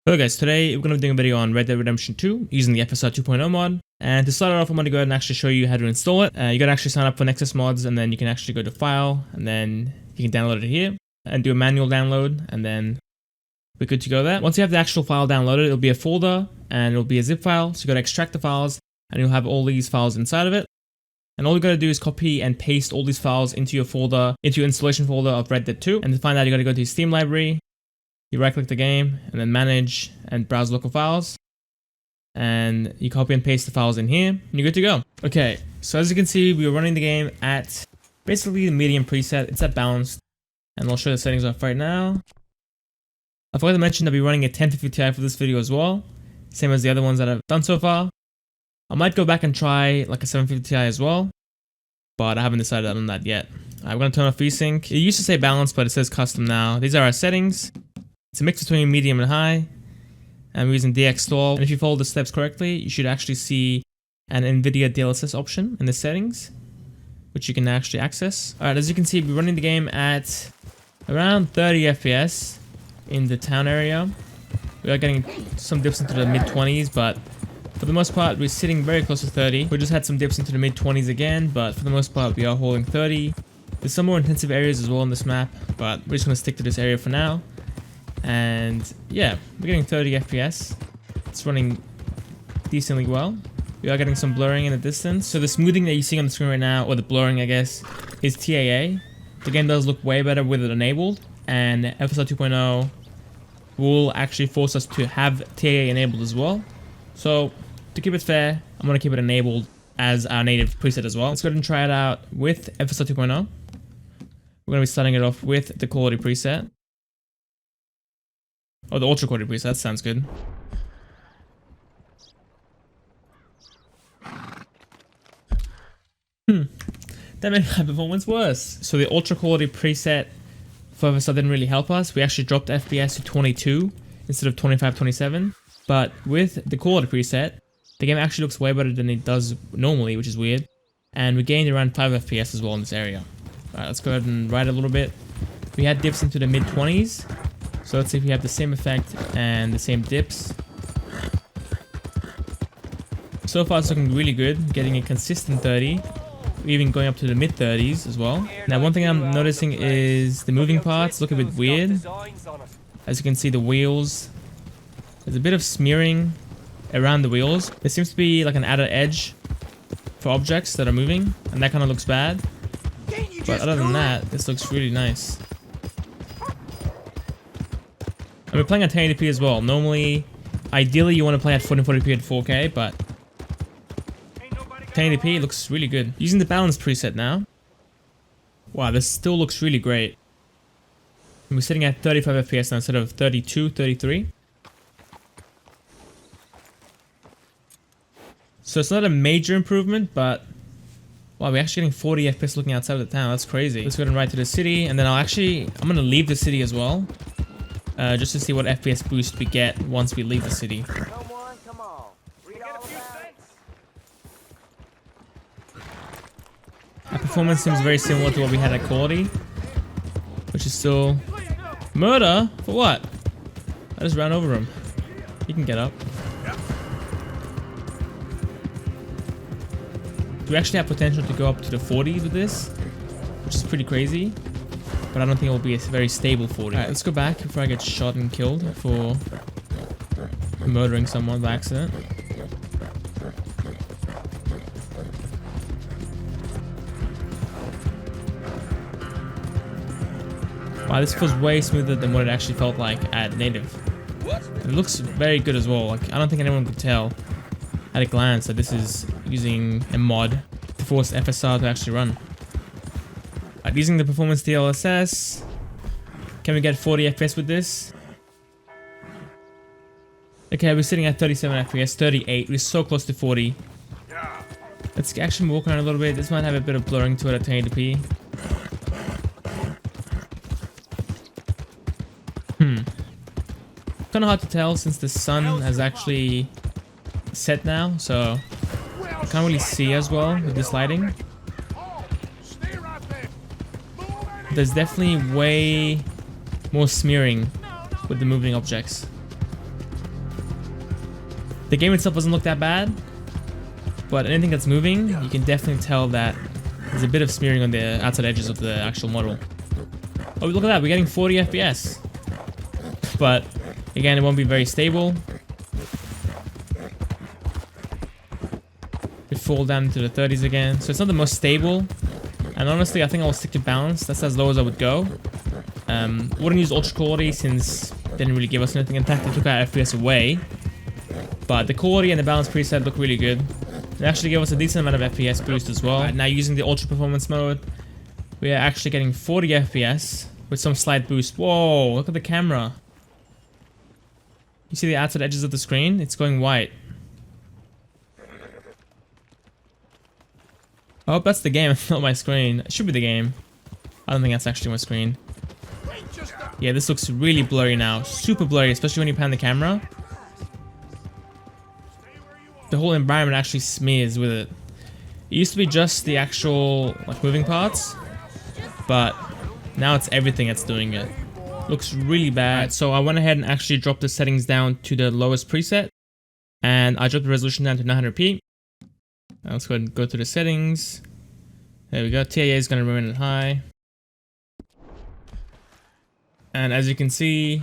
Hello guys, today we're going to be doing a video on Red Dead Redemption 2 using the FSR 2.0 mod. And to start it off, I'm going to go ahead and actually show you how to install it. You got to actually sign up for Nexus Mods, and then you can actually go to File, and then you can download it here and do a manual download, and then we're good to go there. Once you have the actual file downloaded, it'll be a folder and it'll be a zip file. So you got to extract the files and you'll have all these files inside of it. And all you got to do is copy and paste all these files into your folder, into your installation folder of Red Dead 2. And to find out, you got to go to your Steam library. You right click the game and then manage and browse local files, and you copy and paste the files in here and you're good to go. Okay, so as you can see, we are running the game at basically the medium preset. It's at balanced, and I'll show the settings off right now. I forgot to mention that we're running a 1050 Ti for this video as well, same as the other ones that I've done so far. I might go back and try like a 750 Ti as well, but I haven't decided on that yet. I'm going to turn off VSync. It used to say balanced, but it says custom now. These are our settings. It's a mix between medium and high, and we're using DX12. And if you follow the steps correctly, you should actually see an NVIDIA DLSS option in the settings, which you can actually access. Alright, as you can see, we're running the game at around 30 FPS in the town area. We are getting some dips into the mid-20s, but for the most part, we're sitting very close to 30. We just had some dips into the mid-20s again, but for the most part, we are holding 30. There's some more intensive areas as well on this map, but we're just going to stick to this area for now. And yeah, we're getting 30 FPS. It's running decently well. We are getting some blurring in the distance. So the smoothing that you see on the screen right now, or the blurring I guess, is TAA. The game does look way better with it enabled, and FSR 2.0 will actually force us to have TAA enabled as well. So to keep it fair, I'm going to keep it enabled as our native preset as well. Let's go ahead and try it out with FSR 2.0. We're going to be starting it off with the quality preset. Oh, the ultra quality preset, that sounds good. That made my performance worse. So the ultra quality preset for FSR didn't really help us. We actually dropped FPS to 22 instead of 25, 27. But with the quality preset, the game actually looks way better than it does normally, which is weird. And we gained around 5 FPS as well in this area. Alright, let's go ahead and ride a little bit. We had dips into the mid-20s. So let's see if we have the same effect and the same dips. So far it's looking really good, getting a consistent 30, even going up to the mid 30s as well. Now one thing I'm noticing is the moving parts look a bit weird. As you can see, the wheels, there's a bit of smearing around the wheels. There seems to be like an added edge for objects that are moving, and that kind of looks bad. But other than that, this looks really nice. And we're playing at 1080p as well. Normally, ideally you want to play at 1440p at 4K, but 1080p looks really good. Using the balance preset now. Wow, this still looks really great. And we're sitting at 35 FPS now instead of 32, 33. So it's not a major improvement, but wow, we're actually getting 40 FPS looking outside of the town. That's crazy. Let's go ahead and ride to the city, and then I'm going to leave the city as well. Just to see what FPS boost we get once we leave the city. Our performance seems very similar to what we had at quality, which is still murder for what? I just ran over him. He can get up. We actually have potential to go up to the 40s with this, which is pretty crazy. But I don't think it will be a very stable 40. Alright, let's go back before I get shot and killed for murdering someone by accident. Wow, this feels way smoother than what it actually felt like at native. It looks very good as well. Like, I don't think anyone could tell at a glance that this is using a mod to force FSR to actually run. Using the performance DLSS, can we get 40 FPS with this? Okay, we're sitting at 37 FPS, 38. We're so close to 40. Let's actually walk around a little bit. This might have a bit of blurring to it at 1080p. Kind of hard to tell since the sun has actually set now, so I can't really see as well with this lighting. There's definitely way more smearing with the moving objects. The game itself doesn't look that bad, but anything that's moving, you can definitely tell that there's a bit of smearing on the outside edges of the actual model. Oh, look at that, we're getting 40 FPS. But again, it won't be very stable. It fall down into the 30s again, so it's not the most stable. And honestly, I think I'll stick to balance. That's as low as I would go. Wouldn't use ultra quality since it didn't really give us anything. In fact, it took our FPS away. But the quality and the balance preset look really good. It actually gave us a decent amount of FPS boost as well. Right, now using the ultra performance mode, we are actually getting 40 FPS with some slight boost. Whoa, look at the camera. You see the outside edges of the screen? It's going white. I hope that's the game, it's not my screen. It should be the game. I don't think that's actually my screen. Yeah, this looks really blurry now. Super blurry, especially when you pan the camera. The whole environment actually smears with it. It used to be just the actual like moving parts, but now it's everything that's doing it. Looks really bad. Right, so I went ahead and actually dropped the settings down to the lowest preset, and I dropped the resolution down to 900p. Now let's go ahead and go through the settings. There we go. TIA is going to remain at high. And as you can see,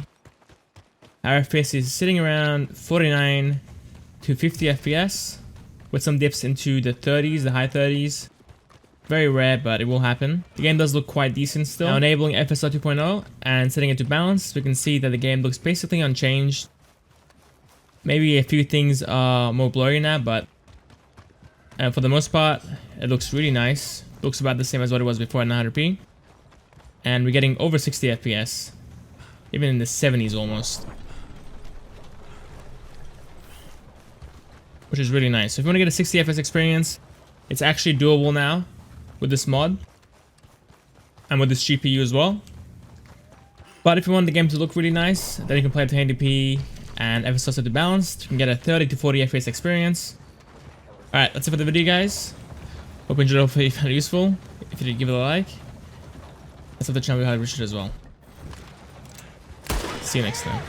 our FPS is sitting around 49 to 50 FPS with some dips into the 30s, the high 30s. Very rare, but it will happen. The game does look quite decent still. Now enabling FSR 2.0 and setting it to balance, we can see that the game looks basically unchanged. Maybe a few things are more blurry now, but for the most part, it looks really nice. Looks about the same as what it was before at 900p. And we're getting over 60 FPS. Even in the 70s almost. Which is really nice. So if you want to get a 60 FPS experience, it's actually doable now with this mod. And with this GPU as well. But if you want the game to look really nice, then you can play at 1080p and FSR set to balanced. You can get a 30 to 40 FPS experience. Alright, that's it for the video, guys. Hope you enjoyed it. Hopefully you found it useful. If you did, give it a like. That's up the channel we highly appreciate as well. See you next time.